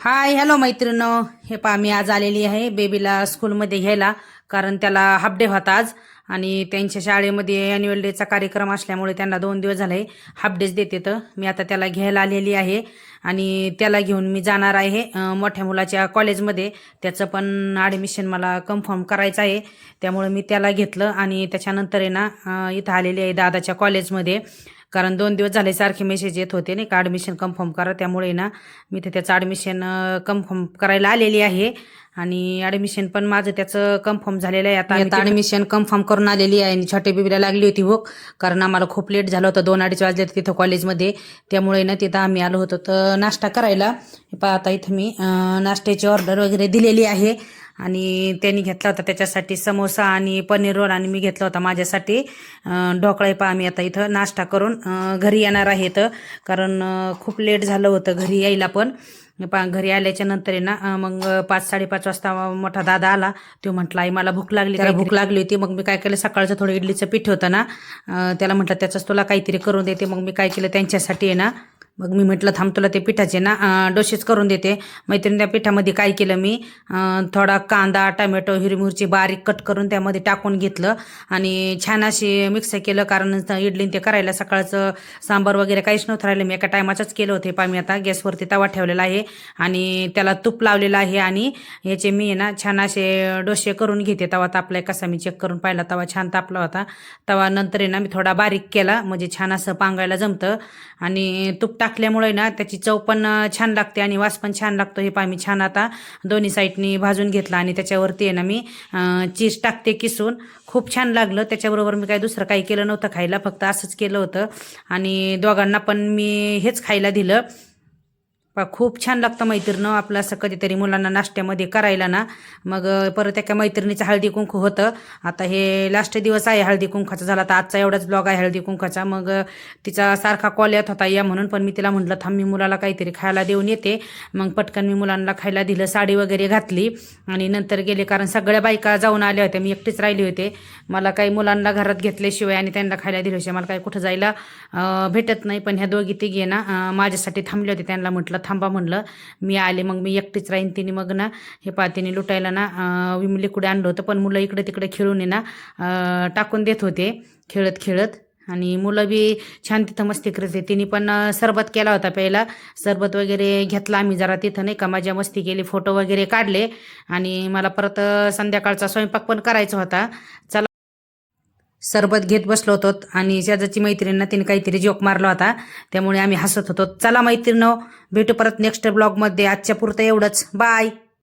Hi hello मैत्रिणी. हे पहा मी आज आलेली आहे बेबीला स्कूलमध्ये घ्यायला, कारण त्याला हाफ डे होता आज आणि त्यांच्या शाळेमध्ये ॲन्युअल डेचा कार्यक्रम असल्यामुळे त्यांना 2 दिवस झाले हाफ डेज देते. तर मी आता त्याला घ्यायला आलेली आहे आणि त्याला घेऊन मी जाणार आहे मोठ्या मुलाच्या कॉलेजमध्ये. त्याचं पण ॲडमिशन मला कन्फर्म करायचं आहे, त्यामुळे मी त्याला घेतलं आणि त्याच्यानंतर आहे ना इथं आलेली आहे दादाच्या कॉलेजमध्ये. कारण 2 दिवस झाले सारखे मेसेज येत होते नाही का ॲडमिशन कन्फर्म करा, त्यामुळे ना मी ते त्याचं ॲडमिशन कन्फर्म करायला आलेली आहे आणि ॲडमिशन पण माझं त्याचं कन्फर्म झालेलं आहे. आता ॲडमिशन कन्फर्म करून आलेली आहे आणि छोट्या बेबीला लागली होती भूक, कारण आम्हाला खूप लेट झालं होतं, 2-2:30 वाजले तिथं कॉलेजमध्ये. त्यामुळे ना तिथं आम्ही आलो होतो तर नाश्ता करायला. पहा आता इथं मी नाश्त्याची ऑर्डर वगैरे दिलेली आहे आणि त्यांनी घेतला होता त्याच्यासाठी समोसा आणि पनीर रोल आणि मी घेतला होता माझ्यासाठी ढोकळा. पहा मी आता इथं नाश्ता करून घरी येणार आहे, तर कारण खूप लेट झालं होतं घरी यायला. पण घरी आल्याच्या नंतर आहे ना मग 5-5:30 वाजता मोठा दादा आला. तो म्हटला आई मला भूक लागली, त्याला भूक लागली होती. मग मी काय केलं, सकाळचं थोडं इडलीचं पीठ होतं ना, त्याला म्हटलं त्याचंच तुला काहीतरी करून देते. मग मी काय केलं त्यांच्यासाठी आहे ना, मग मी म्हटलं थांब तुला ते पिठाचे ना डोसेच करून देते. मैत्रिणी त्या पिठामध्ये काय केलं मी, थोडा कांदा टमॅटो हिरवी मिरची बारीक कट करून त्यामध्ये टाकून घेतलं आणि छान अशी मिक्स केलं. कारण इडली ते करायला सकाळचं सांबार वगैरे काहीच नव्हतं राहिलं, मी एका टायमाचंच केलं होते. पहा मी आता गॅसवरती तवा ठेवलेला आहे आणि त्याला तूप लावलेलं आहे आणि याचे मी ना छान असे डोसे करून घेते. तवा तापलाय कसा मी चेक करून पाहिला, तवा छान तापला होता. तवा नंतर आहे ना मी थोडा बारीक केला, म्हणजे छान असं पांगायला जमतं आणि तूप टाकल्यामुळे ना त्याची चव पण छान लागते आणि वास पण छान लागतो. हे पहा मी छान आता दोन्ही साईडनी भाजून घेतला आणि त्याच्यावरती आहे ना मी चीज टाकते किसून. खूप छान लागलं. त्याच्याबरोबर मी काय दुसरं काही केलं नव्हतं खायला, फक्त असंच केलं होतं आणि दोघांना पण मी हेच खायला दिलं. खूप छान लागतं मैत्रिणं आपलं असं कधीतरी मुलांना नाश्त्यामध्ये करायला ना. मग परत एका मैत्रिणीचं हळदी कुंकू होतं. आता हे लास्ट दिवस आहे हळदी कुंकाचा, झाला तर आजचा एवढाच ब्लॉग आहे हळदी कुंकाचा. मग तिचा सारखा कॉल येत होता या म्हणून, पण मी तिला म्हटलं थांब मी मुलाला काहीतरी खायला देऊन येते. मग पटकन मी मुलांना खायला दिलं, साडी वगैरे घातली आणि नंतर गेले, कारण सगळ्या बायका जाऊन आल्या होत्या, मी एकटीच राहिली होते. मला काही मुलांना घरात घेतल्याशिवाय आणि त्यांना खायला दिल्याशिवाय मला काही कुठं जायला भेटत नाही. पण ह्या दोघी तिघी ना माझ्यासाठी थांबले होते, त्यांना म्हटलं थांबा म्हणलं मी आले, मग मी एकटीच राहीन. तिने मग ना हे पातीने लुटायला ना विम लिक्विड आणलं होतं, पण मुलं इकडे तिकडे खेळून ना टाकून देत होते खेळत खेळत. आणि मुलं बी छान तिथं मस्ती करत होते. तिने पण सरबत केला होता प्यायला, सरबत वगैरे घेतला आम्ही जरा तिथं नाही का, मजा मस्ती केली, फोटो वगैरे काढले आणि मला परत संध्याकाळचा स्वयंपाक पण करायचा होता. चला सरबत घेत बसलो होतो आणि शेजारची मैत्रिणींना तिने काहीतरी जोक मारला होता, त्यामुळे आम्ही हसत होतो. चला मैत्रिणींनो, भेटू परत नेक्स्ट ब्लॉगमध्ये. आजच्या पुरतं एवढंच, बाय.